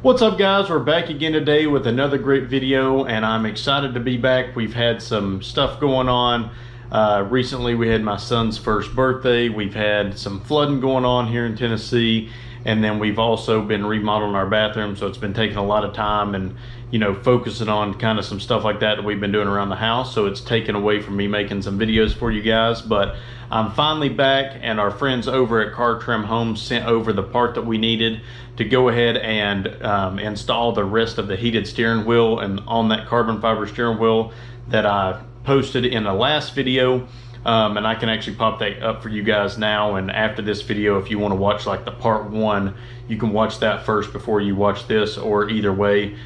What's up, guys? We're back again today with another great video, and I'm excited to be back. We've had some stuff going on. Recently we had my son's first birthday. We've had some flooding going on here in Tennessee, and then we've also been remodeling our bathroom, so it's been taking a lot of time and focusing on kind of some stuff like that we've been doing around the house. So it's taken away from me making some videos for you guys, but I'm finally back, and our friends over at Cartrimhome sent over the part that we needed to go ahead and install the rest of the heated steering wheel and on that carbon fiber steering wheel that I posted in the last video. And I can actually pop that up for you guys now, and after this video, if you want to watch like the part one, you can watch that first before you watch this, or either way,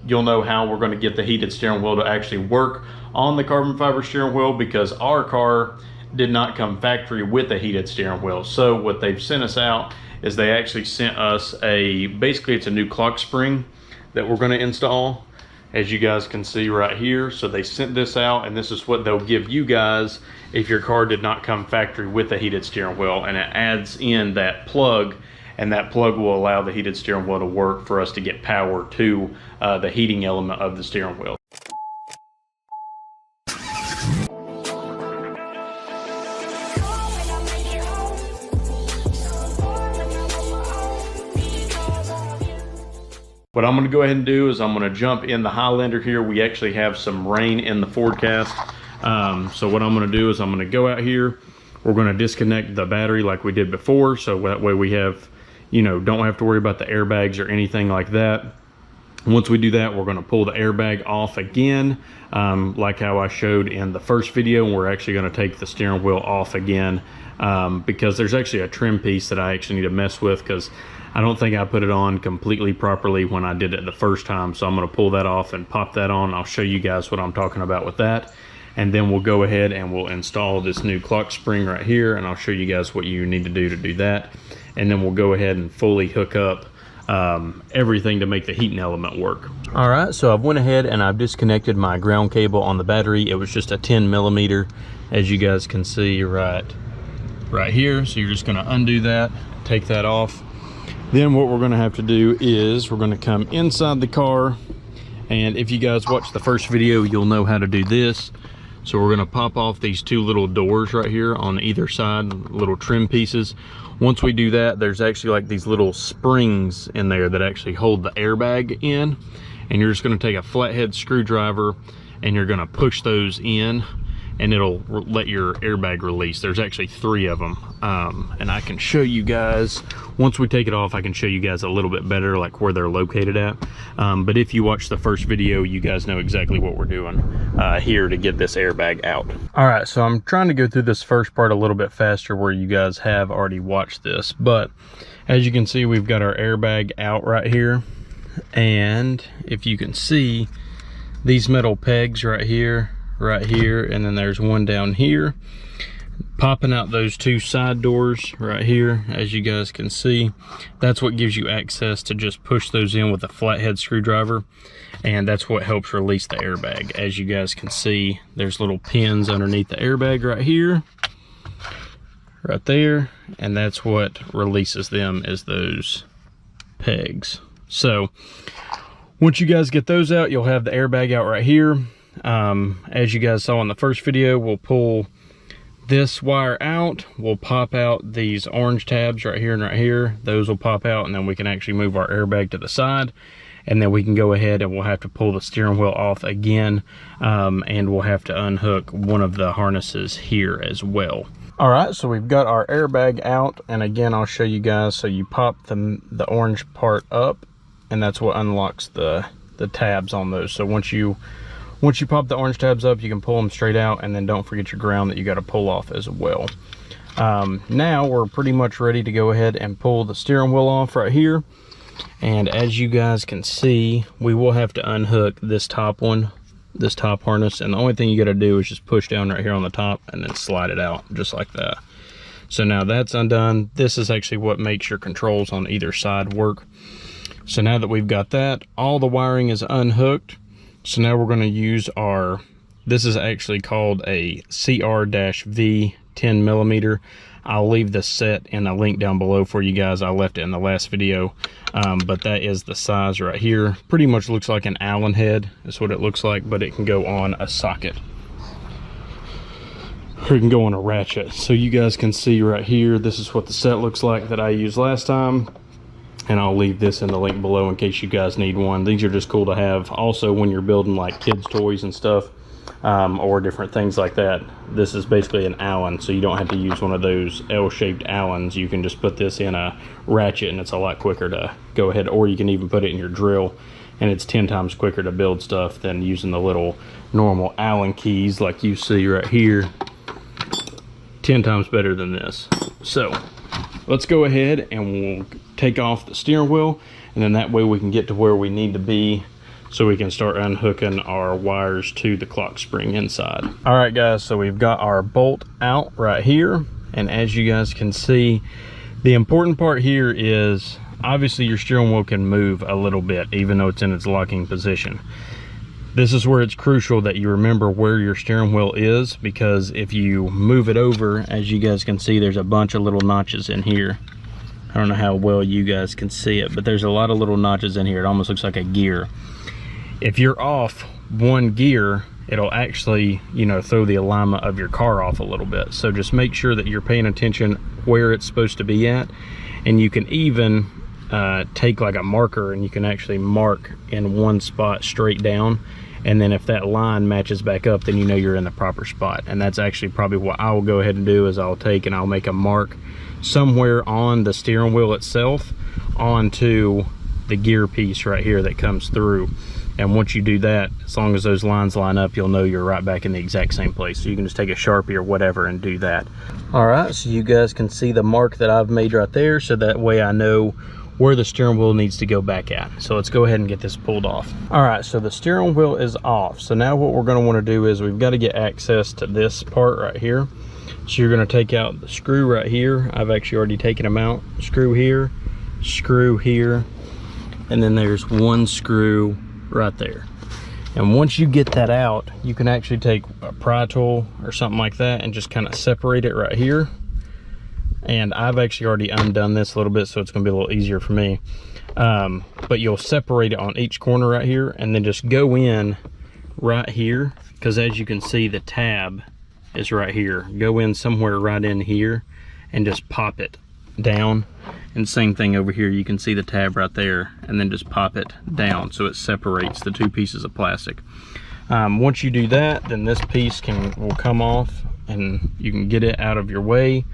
you'll know how we're going to get the heated steering wheel to actually work on the carbon fiber steering wheel, because our car did not come factory with a heated steering wheel. So what they've sent us out is they actually sent us basically it's a new clock spring that we're going to install, as you guys can see right here. So they sent this out, and this is what they'll give you guys if your car did not come factory with a heated steering wheel, and it adds in that plug, and that plug will allow the heated steering wheel to work for us to get power to the heating element of the steering wheel. What I'm going to go ahead and do is I'm going to jump in the Highlander here. We actually have some rain in the forecast. So what I'm going to do is I'm going to go out here. We're going to disconnect the battery like we did before. So that way we have, don't have to worry about the airbags or anything like that. Once we do that, we're going to pull the airbag off again, like how I showed in the first video. And we're actually going to take the steering wheel off again, because there's actually a trim piece that I actually need to mess with, because I don't think I put it on completely properly when I did it the first time. So I'm going to pull that off and pop that on. I'll show you guys what I'm talking about with that. And then we'll go ahead and we'll install this new clock spring right here, and I'll show you guys what you need to do that. And then we'll go ahead and fully hook up everything to make the heating element work. All right, so I've went ahead and I've disconnected my ground cable on the battery. It was just a 10 millimeter, as you guys can see right here. So you're just going to undo that, take that off. Then what we're going to have to do is we're going to come inside the car, and if you guys watch the first video, you'll know how to do this. So we're going to pop off these two little doors right here on either side, little trim pieces. Once we do that, there's actually like these little springs in there that actually hold the airbag in, and you're just going to take a flathead screwdriver and you're going to push those in, and it'll let your airbag release. There's actually 3 of them, and I can show you guys, once we take it off, I can show you guys a little bit better like where they're located at. But if you watch the first video, you guys know exactly what we're doing here to get this airbag out. All right, so I'm trying to go through this first part a little bit faster where you guys have already watched this, but as you can see, we've got our airbag out right here, and if you can see these metal pegs right here, and then there's one down here, popping out those 2 side doors right here, as you guys can see. That's what gives you access to just push those in with a flathead screwdriver, and that's what helps release the airbag. As you guys can see, there's little pins underneath the airbag right here, right there, and that's what releases them, is those pegs. So once you guys get those out, you'll have the airbag out right here. As you guys saw in the first video, we'll pull this wire out, we'll pop out these orange tabs right here and right here. Those will pop out, and then we can actually move our airbag to the side, and then we can go ahead and we'll have to pull the steering wheel off again, and we'll have to unhook one of the harnesses here as well. All right, so we've got our airbag out, and again, I'll show you guys. So you pop the orange part up, and that's what unlocks the tabs on those. So once you pop the orange tabs up, you can pull them straight out, and then don't forget your ground that you got to pull off as well. Now we're pretty much ready to go ahead and pull the steering wheel off right here. And as you guys can see, we will have to unhook this top one, this top harness, and the only thing you got to do is just push down right here on the top and then slide it out just like that. So now that's undone. This is actually what makes your controls on either side work. So now that we've got that, all the wiring is unhooked. So now we're going to use this is actually called a CR-V 10 millimeter. I'll leave this set in a link down below for you guys. I left it in the last video, but that is the size right here. Pretty much looks like an Allen head. That's what it looks like, but it can go on a socket, or it can go on a ratchet. So you guys can see right here, this is what the set looks like that I used last time. And I'll leave this in the link below in case you guys need one. These are just cool to have also when you're building like kids toys and stuff, or different things like that. This is basically an Allen, so you don't have to use one of those L-shaped Allens. You can just put this in a ratchet and it's a lot quicker to go ahead, or you can even put it in your drill and it's 10 times quicker to build stuff than using the little normal Allen keys like you see right here. 10 times better than this. So let's go ahead and we'll take off the steering wheel, and then that way we can get to where we need to be so we can start unhooking our wires to the clock spring inside. All right guys, so we've got our bolt out right here, and as you guys can see, the important part here is obviously your steering wheel can move a little bit even though it's in its locking position. This is where it's crucial that you remember where your steering wheel is, because if you move it over, as you guys can see, there's a bunch of little notches in here. I don't know how well you guys can see it, but there's a lot of little notches in here. It almost looks like a gear. If you're off one gear, it'll actually, you know, throw the alignment of your car off a little bit. So just make sure that you're paying attention where it's supposed to be at. And you can even take like a marker and you can actually mark in one spot straight down. And then if that line matches back up, then you know you're in the proper spot. And that's actually probably what I will go ahead and do, is I'll take and I'll make a mark somewhere on the steering wheel itself onto the gear piece right here that comes through. And once you do that, as long as those lines line up, you'll know you're right back in the exact same place. So you can just take a Sharpie or whatever and do that. All right, so you guys can see the mark that I've made right there, so that way I know where the steering wheel needs to go back at. So let's go ahead and get this pulled off. All right, so the steering wheel is off. So now what we're gonna wanna do is we've gotta get access to this part right here. So you're gonna take out the screw right here. I've actually already taken them out. Screw here, and then there's one screw right there. And once you get that out, you can actually take a pry tool or something like that and just kind of separate it right here. And I've actually already undone this a little bit, so it's gonna be a little easier for me. But you'll separate it on each corner right here, and then just go in right here, because as you can see, the tab is right here. Go in somewhere right in here and just pop it down. And same thing over here, you can see the tab right there, and then just pop it down so it separates the two pieces of plastic. Once you do that, then this piece will come off and you can get it out of your way.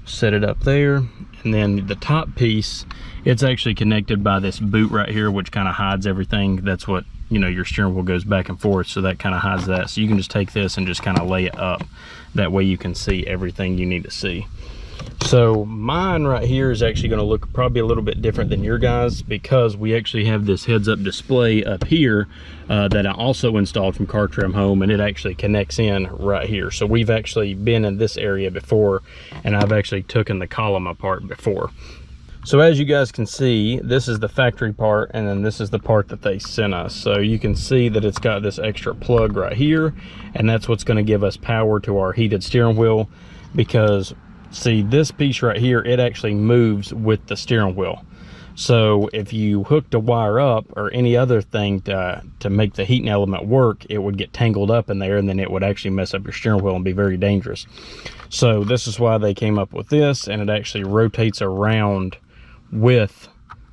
Set it up there, and then the top piece, it's actually connected by this boot right here, which kind of hides everything. That's what, you know, your steering wheel goes back and forth, so that kind of hides that. So you can just take this and just kind of lay it up. That way you can see everything you need to see. So mine right here is actually going to look probably a little bit different than your guys, because we actually have this heads-up display up here that I also installed from Cartrimhome, and it actually connects in right here. So we've actually been in this area before, and I've actually taken the column apart before. So as you guys can see, this is the factory part, and then this is the part that they sent us. So you can see that it's got this extra plug right here, and that's what's going to give us power to our heated steering wheel, because see, this piece right here, it actually moves with the steering wheel. So if you hooked a wire up or any other thing to make the heating element work, it would get tangled up in there, and then it would actually mess up your steering wheel and be very dangerous. So this is why they came up with this, and it actually rotates around with,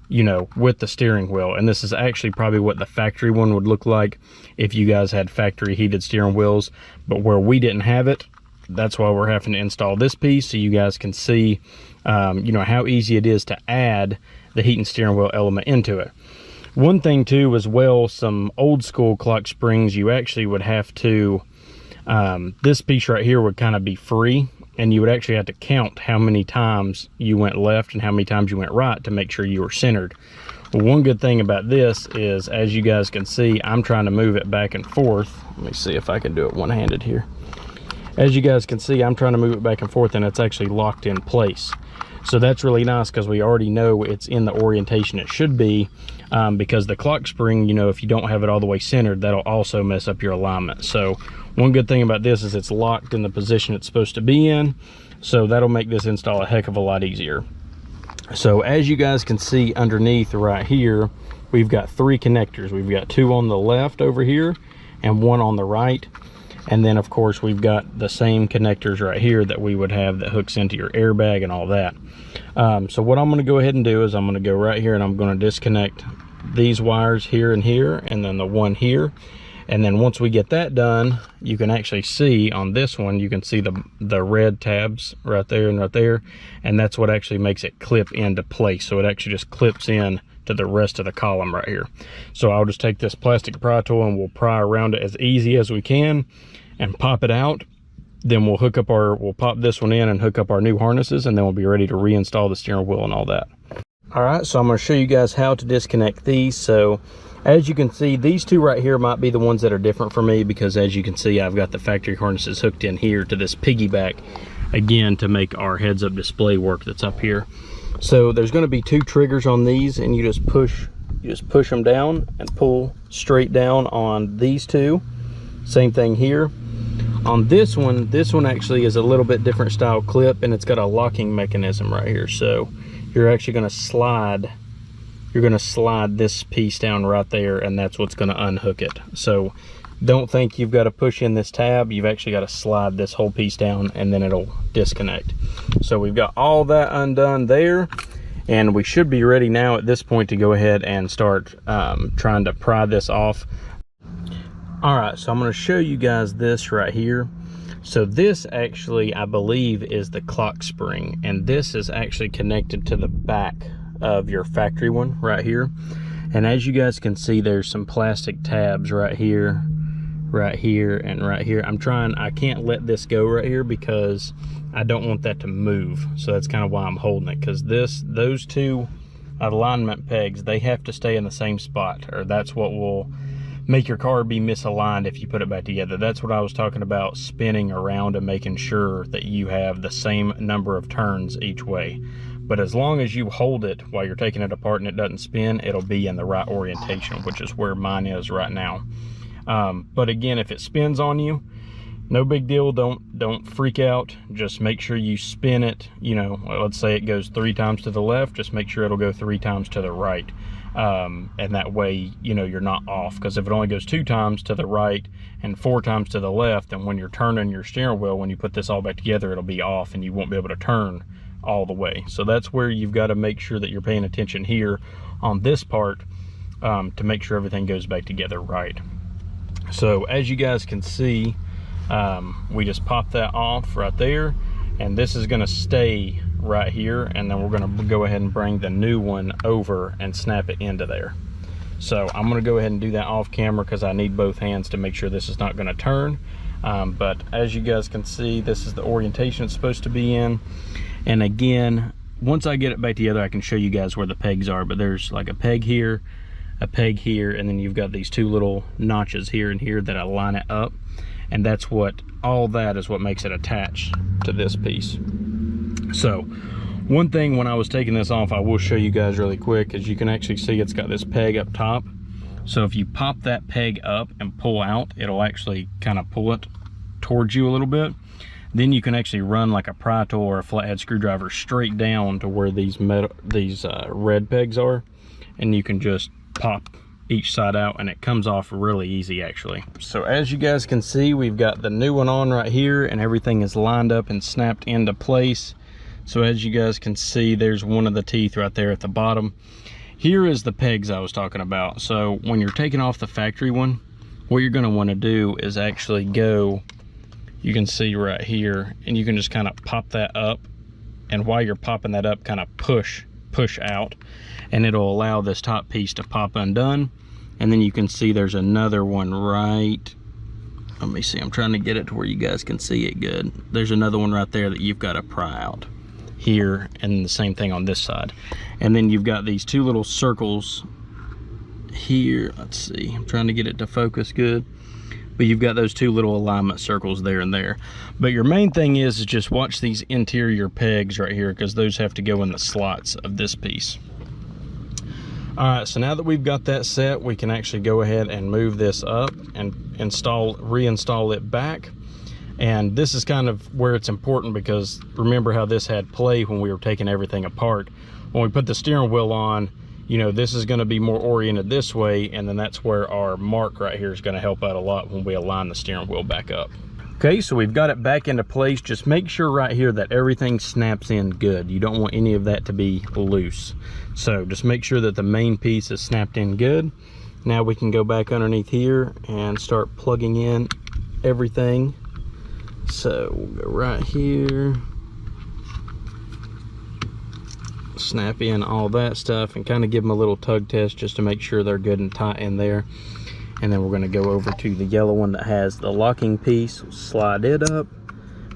you know, with the steering wheel. And this is actually probably what the factory one would look like if you guys had factory heated steering wheels. But where we didn't have it, that's why we're having to install this piece, so you guys can see you know, how easy it is to add the heating steering wheel element into it. One thing too as well, some old school clock springs, you actually would have to this piece right here would kind of be free, and you would actually have to count how many times you went left and how many times you went right to make sure you were centered. Well, one good thing about this is, as you guys can see, I'm trying to move it back and forth. Let me see if I can do it one-handed here. As you guys can see, I'm trying to move it back and forth, and it's actually locked in place. So that's really nice, because we already know it's in the orientation it should be, because the clock spring, you know, if you don't have it all the way centered, that'll also mess up your alignment. So one good thing about this is it's locked in the position it's supposed to be in. So that'll make this install a heck of a lot easier. So as you guys can see underneath right here, we've got 3 connectors. We've got 2 on the left over here and 1 on the right. And then of course we've got the same connectors right here that we would have that hooks into your airbag and all that. So what I'm going to go ahead and do is I'm going to go right here and I'm going to disconnect these wires here and here, and then the one here. And then once we get that done, you can actually see on this one, you can see the red tabs right there and right there. And that's what actually makes it clip into place. So it actually just clips in to the rest of the column right here. So I'll just take this plastic pry tool and we'll pry around it as easy as we can and pop it out. Then we'll pop this one in and hook up our new harnesses, and then we'll be ready to reinstall the steering wheel and all that. All right, so I'm going to show you guys how to disconnect these. So as you can see, these 2 right here might be the ones that are different for me, because as you can see, I've got the factory harnesses hooked in here to this piggyback, again, to make our heads-up display work that's up here. So there's going to be 2 triggers on these, and you just push them down and pull straight down on these 2. Same thing here. On this one actually is a little bit different style clip, and it's got a locking mechanism right here. So you're actually going to slide this piece down right there, and that's what's going to unhook it. So don't think you've got to push in this tab. You've actually got to slide this whole piece down, and then it'll disconnect. So we've got all that undone there, and we should be ready now at this point to go ahead and start trying to pry this off. All right, so I'm going to show you guys this right here. So this actually, I believe, is the clock spring, and this is actually connected to the back of your factory one right here. And as you guys can see, there's some plastic tabs right here, and right here. I can't let this go right here because I don't want that to move. So that's kind of why I'm holding it, because those 2 alignment pegs, they have to stay in the same spot, or that's what will make your car be misaligned if you put it back together. That's what I was talking about, spinning around and making sure that you have the same number of turns each way. But as long as you hold it while you're taking it apart and it doesn't spin, it'll be in the right orientation, which is where mine is right now. But again, if it spins on you, no big deal. Don't freak out. Just make sure you spin it. You know, let's say it goes 3 times to the left, just make sure it'll go 3 times to the right. And that way, you know, you're not off, because if it only goes 2 times to the right and 4 times to the left, then when you're turning your steering wheel, when you put this all back together, it'll be off and you won't be able to turn all the way. So that's where you've got to make sure that you're paying attention here on this part, to make sure everything goes back together right. So as you guys can see, we just pop that off right there, and this is going to stay right here, and then we're going to go ahead and bring the new one over and snap it into there. So I'm going to go ahead and do that off camera because I need both hands to make sure this is not going to turn. But as you guys can see, this is the orientation it's supposed to be in. And again, once I get it back together, I can show you guys where the pegs are. But there's like a peg here, and then you've got these 2 little notches here and here that align it up. And that's what, all that is what makes it attached to this piece. So one thing, when I was taking this off, I will show you guys really quick, as you can actually see it's got this peg up top. So if you pop that peg up and pull out, it'll actually kind of pull it towards you a little bit. Then you can actually run like a pry tool or a flathead screwdriver straight down to where these red pegs are, and you can just pop each side out, and it comes off really easy actually. So as you guys can see, we've got the new one on right here, and everything is lined up and snapped into place. So as you guys can see, there's one of the teeth right there at the bottom. Here is the pegs I was talking about. So when you're taking off the factory one, what you're going to want to do is actually go, you can see right here, and you can just kind of pop that up, and while you're popping that up, kind of push out, and it'll allow this top piece to pop undone. And then you can see there's another one right, let me see, I'm trying to get it to where you guys can see it good. There's another one right there that you've got to pry out here, and the same thing on this side. And then you've got these 2 little circles here. Let's see, I'm trying to get it to focus good, but you've got those 2 little alignment circles there and there. But your main thing is just watch these interior pegs right here, because those have to go in the slots of this piece. All right, so now that we've got that set, we can actually go ahead and move this up and reinstall it back. And this is kind of where it's important, because remember how this had play when we were taking everything apart. When we put the steering wheel on, you know, this is going to be more oriented this way, and then that's where our mark right here is going to help out a lot when we align the steering wheel back up. Okay, so we've got it back into place. Just make sure right here that everything snaps in good. You don't want any of that to be loose. So just make sure that the main piece is snapped in good. Now we can go back underneath here and start plugging in everything. So we'll go right here, snap in all that stuff, and kind of give them a little tug test just to make sure they're good and tight in there. And then we're going to go over to the yellow one that has the locking piece. Slide it up,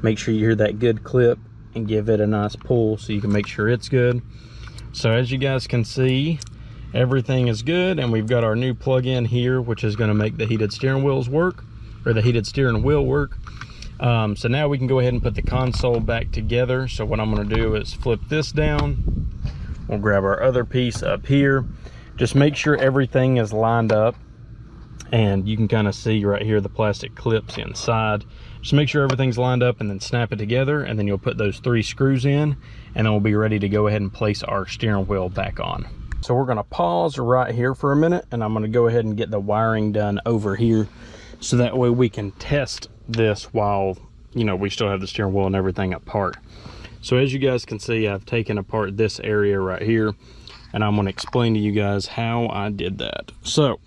make sure you hear that good clip, and give it a nice pull so you can make sure it's good. So as you guys can see, everything is good, and we've got our new plug-in here, which is going to make the heated steering wheels work, or the heated steering wheel work. So now we can go ahead and put the console back together. So what I'm going to do is flip this down. We'll grab our other piece up here. Just make sure everything is lined up, and you can kind of see right here the plastic clips inside. Just make sure everything's lined up, and then snap it together, and then you'll put those 3 screws in, and then we'll be ready to go ahead and place our steering wheel back on. So we're going to pause right here for a minute, and I'm going to go ahead and get the wiring done over here, so that way we can test this while, you know, we still have the steering wheel and everything apart. So as you guys can see, I've taken apart this area right here, and I'm going to explain to you guys how I did that. So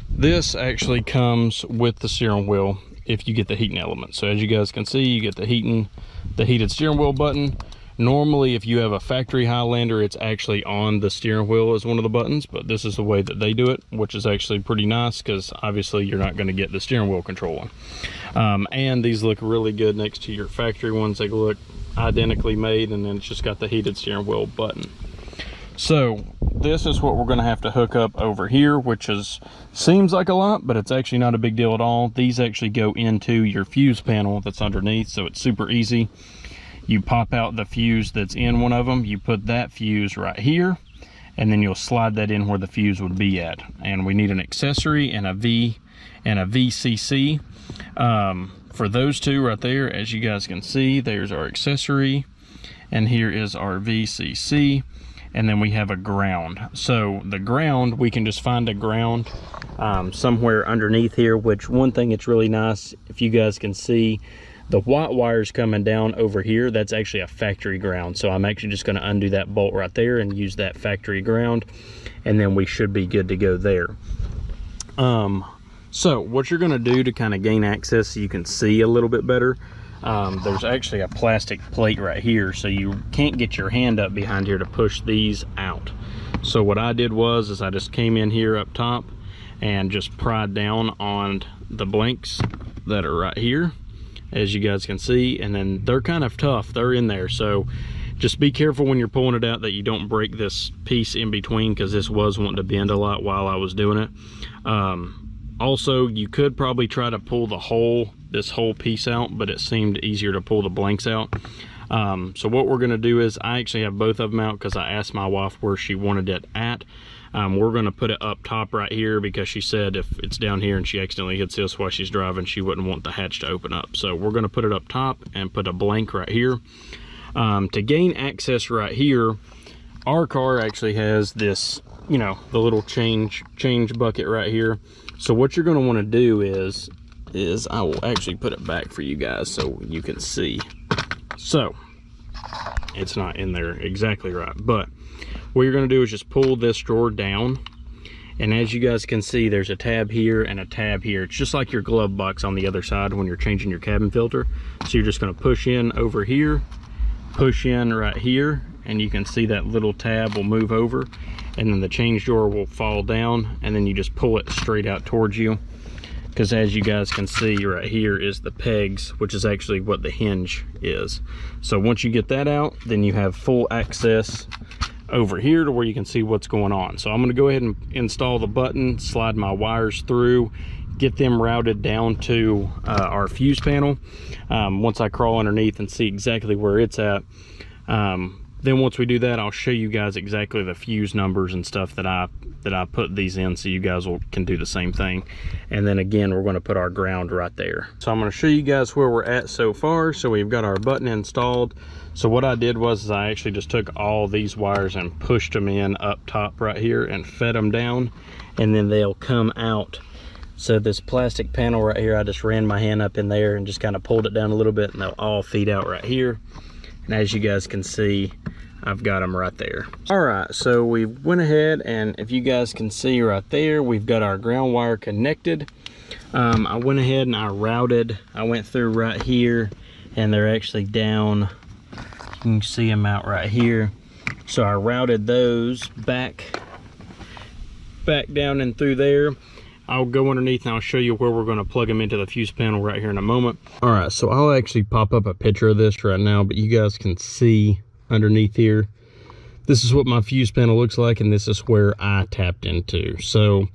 this actually comes with the steering wheel if you get the heating element. So as you guys can see, you get the heated steering wheel button. Normally, if you have a factory Highlander, it's actually on the steering wheel as one of the buttons, but this is the way that they do it, which is actually pretty nice, because obviously you're not going to get the steering wheel control on. And these look really good next to your factory ones. They look identically made, and then it's just got the heated steering wheel button. So this is what we're going to have to hook up over here, which seems like a lot, but it's actually not a big deal at all. These actually go into your fuse panel that's underneath, so it's super easy. You pop out the fuse that's in one of them, you put that fuse right here, and then you'll slide that in where the fuse would be at. And we need an accessory and a V and a VCC. For those two right there, as you guys can see, there's our accessory, and here is our VCC, and then we have a ground. So the ground, we can just find a ground somewhere underneath here, which one thing it's really nice, if you guys can see, the white wires coming down over here, that's actually a factory ground. So I'm actually just going to undo that bolt right there and use that factory ground, and then we should be good to go there. So what you're going to do to kind of gain access so you can see a little bit better, there's actually a plastic plate right here, so you can't get your hand up behind here to push these out. So what I did was I just came in here up top and just pried down on the blanks that are right here, as you guys can see, and then they're kind of tough, they're in there, so just be careful when you're pulling it out that you don't break this piece in between, because this was wanting to bend a lot while I was doing it. Also, you could probably try to pull this whole piece out, but it seemed easier to pull the blanks out. So what we're going to do is, I actually have both of them out because I asked my wife where she wanted it at. We're going to put it up top right here, because she said if it's down here and she accidentally hits this while she's driving, she wouldn't want the hatch to open up. So we're going to put it up top and put a blank right here. To gain access right here, our car actually has this, you know, the little change bucket right here. So what you're going to want to do is I will actually put it back for you guys so you can see. So it's not in there exactly right, but what you're going to do is just pull this drawer down, and as you guys can see, there's a tab here and a tab here. It's just like your glove box on the other side when you're changing your cabin filter. So you're just going to push in over here, push in right here, and you can see that little tab will move over, and then the change drawer will fall down, and then you just pull it straight out towards you, because as you guys can see right here is the pegs, which is actually what the hinge is. So once you get that out, then you have full access over here to where you can see what's going on. So I'm going to go ahead and install the button, slide my wires through, get them routed down to our fuse panel. Once I crawl underneath and see exactly where it's at, Then once we do that, I'll show you guys exactly the fuse numbers and stuff that I put these in, so you guys can do the same thing. And then again, we're going to put our ground right there. So I'm going to show you guys where we're at so far. So we've got our button installed. So what I did was I actually just took all these wires and pushed them in up top right here and fed them down, and then they'll come out. So this plastic panel right here, I just ran my hand up in there and just kind of pulled it down a little bit, and they'll all feed out right here. And as you guys can see, I've got them right there. All right, so we went ahead, and if you guys can see right there, we've got our ground wire connected. I went ahead and I went through right here, and they're actually down. You can see them out right here. So I routed those back down and through there. I'll go underneath and I'll show you where we're going to plug them into the fuse panel right here in a moment. All right, so I'll actually pop up a picture of this right now, but you guys can see underneath here, this is what my fuse panel looks like, and this is where I tapped into. So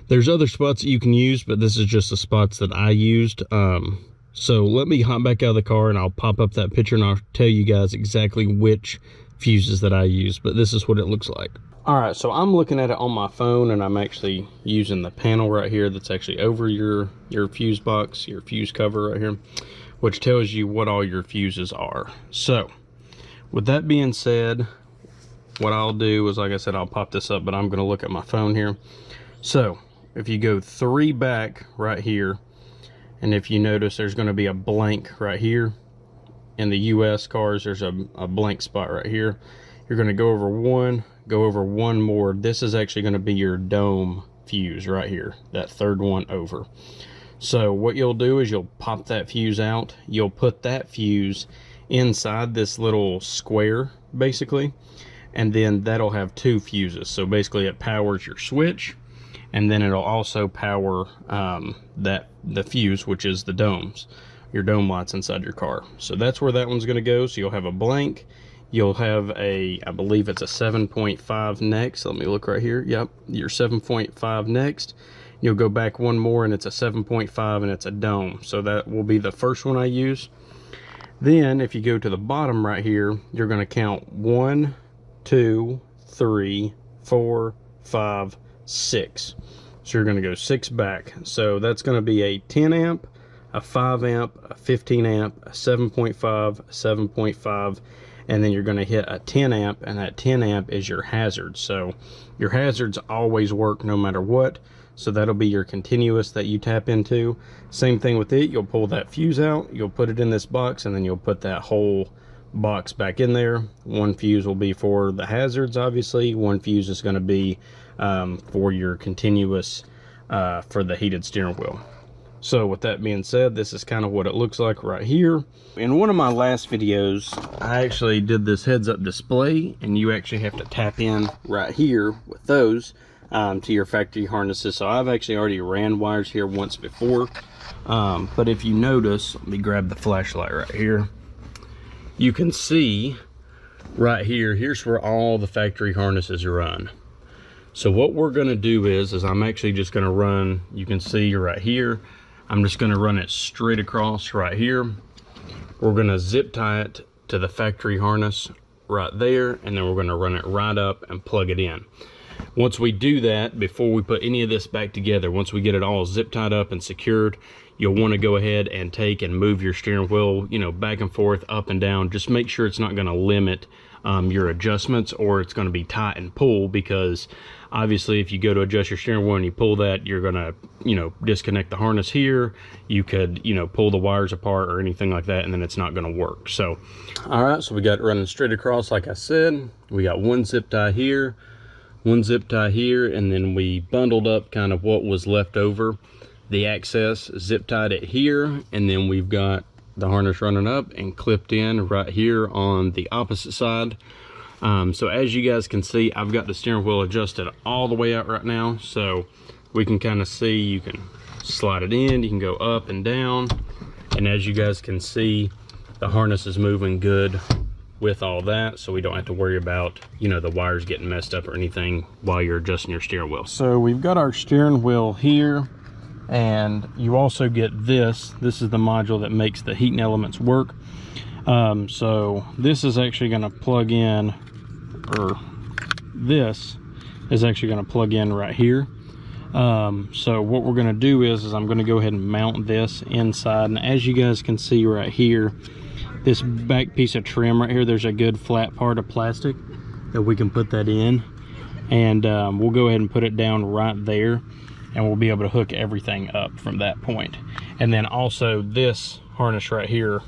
there's other spots that you can use, but this is just the spots that I used. So let me hop back out of the car and I'll pop up that picture and I'll tell you guys exactly which fuses that I use, but this is what it looks like. All right, so I'm looking at it on my phone, and I'm actually using the panel right here that's actually over your fuse box, your fuse cover right here, which tells you what all your fuses are. So with that being said, what I'll do is, like I said, I'll pop this up, but I'm going to look at my phone here. So if you go 3 back right here, and if you notice, there's going to be a blank right here. In the US cars, there's a blank spot right here. You're going to go over one more. This is actually going to be your dome fuse right here, that third one over. So what you'll do is you'll pop that fuse out. You'll put that fuse inside this little square, basically, and then that'll have 2 fuses. So basically it powers your switch, and then it'll also power the fuse, which is the domes, your dome lights inside your car. So that's where that one's going to go. So you'll have a blank. You'll have I believe it's a 7.5 next. Let me look right here. Yep, your 7.5 next. You'll go back one more, and it's a 7.5, and it's a dome. So that will be the first one I use. Then if you go to the bottom right here, you're going to count 1, 2, 3, 4, 5, 6. So you're going to go 6 back. So that's going to be a 10 amp, a 5 amp, a 15 amp, a 7.5, a 7.5, and then you're going to hit a 10 amp, and that 10 amp is your hazard. So your hazards always work no matter what. So that'll be your continuous that you tap into. Same thing with it. You'll pull that fuse out, you'll put it in this box, and then you'll put that whole box back in there. One fuse will be for the hazards, obviously. One fuse is going to be for your continuous for the heated steering wheel. So with that being said, this is kind of what it looks like right here. In one of my last videos, I actually did this heads-up display, and you actually have to tap in right here with those to your factory harnesses. So I've actually already ran wires here once before, but if you notice, let me grab the flashlight right here. You can see right here, here's where all the factory harnesses run. So what we're going to do is I'm actually just going to run, you can see right here, I'm just going to run it straight across right here. We're going to zip tie it to the factory harness right there, and then we're going to run it right up and plug it in. Once we do that, before we put any of this back together, once we get it all zip tied up and secured, you'll want to go ahead and take and move your steering wheel, you know, back and forth, up and down. Just make sure it's not going to limit your adjustments, or it's going to be tight and pull, because obviously if you go to adjust your steering wheel and you pull that, you're going to, you know, disconnect the harness here. You could, you know, pull the wires apart or anything like that, and then it's not going to work. So all right, so we got it running straight across. Like I said, we got one zip tie here, one zip tie here, and then we bundled up kind of what was left over, the access, zip tied it here, and then we've got the harness running up and clipped in right here on the opposite side. So as you guys can see, I've got the steering wheel adjusted all the way out right now, so we can kind of see, you can slide it in, you can go up and down, and as you guys can see, the harness is moving good with all that, so we don't have to worry about, you know, the wires getting messed up or anything while you're adjusting your steering wheel. So we've got our steering wheel here, and you also get this is the module that makes the heating elements work. So this is actually going to plug in, or this is actually going to plug in right here. So what we're going to do is I'm going to go ahead and mount this inside, and as you guys can see right here, this back piece of trim right here, there's a good flat part of plastic that we can put that in, and we'll go ahead and put it down right there, and we'll be able to hook everything up from that point. And then also this harness right here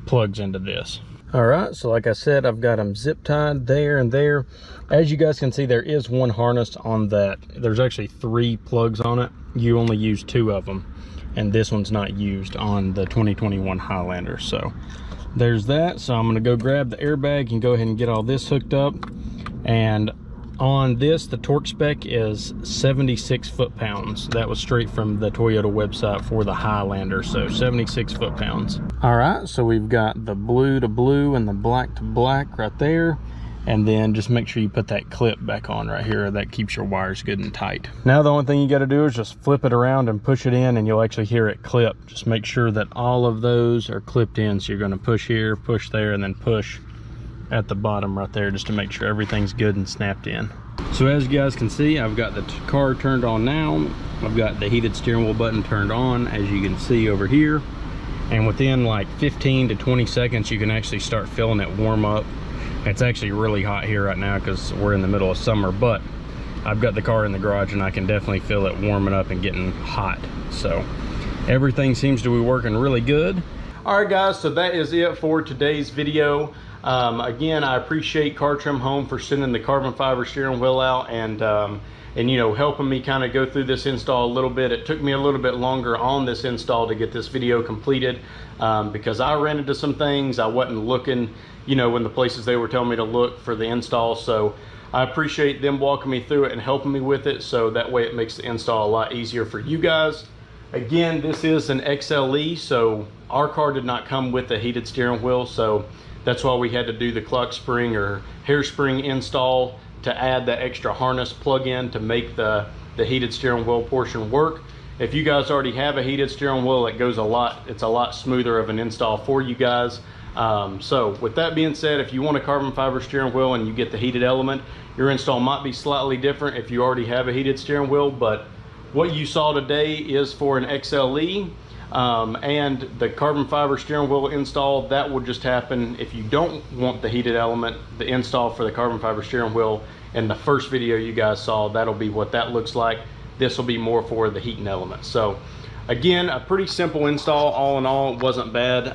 plugs into this. All right, so like I said, I've got them zip tied there and there. As you guys can see, there is one harness on that. There's actually 3 plugs on it. You only use 2 of them, and this one's not used on the 2021 Highlander. So there's that. So I'm gonna go grab the airbag and go ahead and get all this hooked up. And on this, the torque spec is 76 foot-pounds. That was straight from the Toyota website for the Highlander, so 76 foot-pounds. All right, so we've got the blue to blue and the black to black right there. And then just make sure you put that clip back on right here. That keeps your wires good and tight. Now the only thing you got to do is just flip it around and push it in, and you'll actually hear it clip. Just make sure that all of those are clipped in. So you're going to push here, push there, and then push at the bottom right there, just to make sure everything's good and snapped in. So as you guys can see, I've got the car turned on now. I've got the heated steering wheel button turned on, as you can see over here. And within like 15 to 20 seconds, you can actually start feeling it warm up. It's actually really hot here right now because we're in the middle of summer, but I've got the car in the garage and I can definitely feel it warming up and getting hot. So everything seems to be working really good. All right guys, so that is it for today's video. Again, I appreciate Cartrimhome for sending the carbon fiber steering wheel out and you know, helping me kind of go through this install a little bit. It took me a little bit longer on this install to get this video completed because I ran into some things. I wasn't looking, you know, in the places they were telling me to look for the install. So I appreciate them walking me through it and helping me with it, so that way it makes the install a lot easier for you guys. Again, this is an XLE, so our car did not come with a heated steering wheel, so that's why we had to do the clutch spring or hairspring install to add the extra harness plug-in to make the heated steering wheel portion work. If you guys already have a heated steering wheel, it's a lot smoother of an install for you guys. So with that being said, if you want a carbon fiber steering wheel and you get the heated element, your install might be slightly different if you already have a heated steering wheel, but what you saw today is for an XLE. And the carbon fiber steering wheel install, that will just happen if you don't want the heated element. The install for the carbon fiber steering wheel in the first video you guys saw, that'll be what that looks like. This will be more for the heating element. So again, a pretty simple install. All in all, it wasn't bad.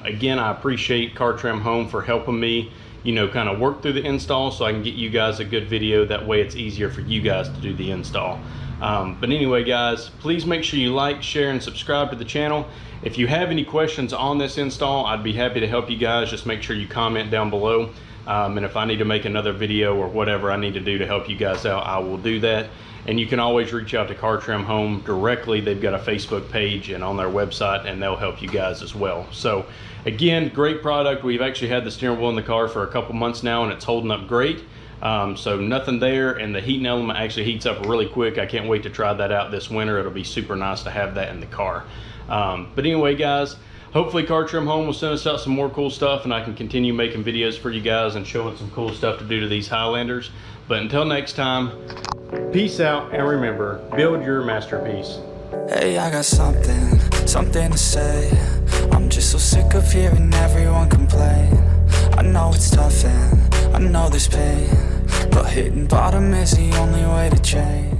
Again, I appreciate Cartrimhome for helping me, you know, kind of work through the install so I can get you guys a good video. That way it's easier for you guys to do the install. But anyway guys, please make sure you like, share, and subscribe to the channel. If you have any questions on this install, I'd be happy to help you guys. Just make sure you comment down below, and if I need to make another video or whatever I need to do to help you guys out, I will do that. And you can always reach out to Cartrimhome directly. They've got a Facebook page and on their website, and they'll help you guys as well. So again, great product. We've actually had the steering wheel in the car for a couple months now, and it's holding up great. So nothing there, and the heating element actually heats up really quick. I can't wait to try that out this winter. It'll be super nice to have that in the car. But anyway guys, hopefully Cartrimhome will send us out some more cool stuff, and I can continue making videos for you guys and showing some cool stuff to do to these Highlanders. But until next time, peace out, and remember, build your masterpiece. Hey, I got something to say. I'm just so sick of hearing everyone complain. I know it's tough and I know there's pain, but hitting bottom is the only way to change.